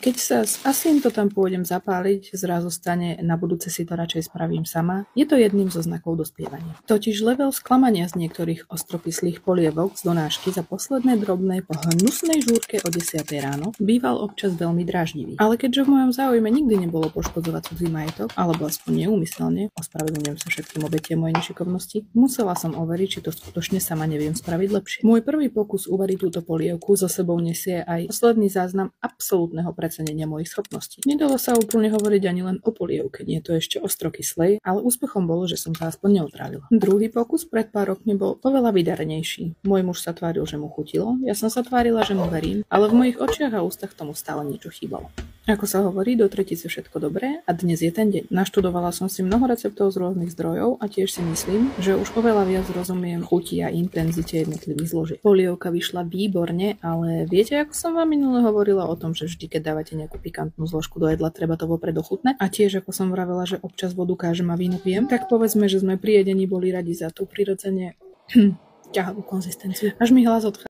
Keď sa asi to tam pôjdem zapáliť, zrazu stane, na budúce si to radšej spravím sama, je to jedným zo znakov dospievania. Totiž level sklamania z niektorých ostrokyslých polievok z donášky za posledné drobné po hnusnej žúrke o 10 ráno býval občas veľmi dráždivý. Ale keďže v mojom záujme nikdy nebolo poškodzovať cudzí majetok, alebo aspoň neúmyselne, ospravedlňujem sa všetkým obetiam mojej nešikovnosti, musela som overiť, či to skutočne sama neviem spraviť lepšie. Môj prvý pokus uvariť túto polievku so sebou nesie aj posledný záznam absolútneho precenenia mojich schopností. Nedalo sa úplne hovoriť ani len o polievke, nie to ešte ostrokyslej, ale úspechom bolo, že som sa aspoň neotrávila. Druhý pokus pred pár rokmi bol oveľa vydarenejší. Môj muž sa tváril, že mu chutilo, ja som sa tvárila, že mu verím, ale v mojich očiach a ústach tomu stále niečo chýbalo. Ako sa hovorí, do tretice všetko dobré a dnes je ten deň. Naštudovala som si mnoho receptov z rôznych zdrojov a tiež si myslím, že už oveľa viac rozumiem chuti a intenzite jednotlivých zložiek. Polievka vyšla výborne, ale viete, ako som vám minule hovorila o tom, že vždy, keď dávate nejakú pikantnú zložku do jedla, treba to vopred ochutnať. A tiež, ako som vravela, že občas vodu kážem a víno pijem, tak povedzme, že sme pri jedení boli radi za tú prirodzene ťahavú konzistenciu. Až mi hlas odchádza.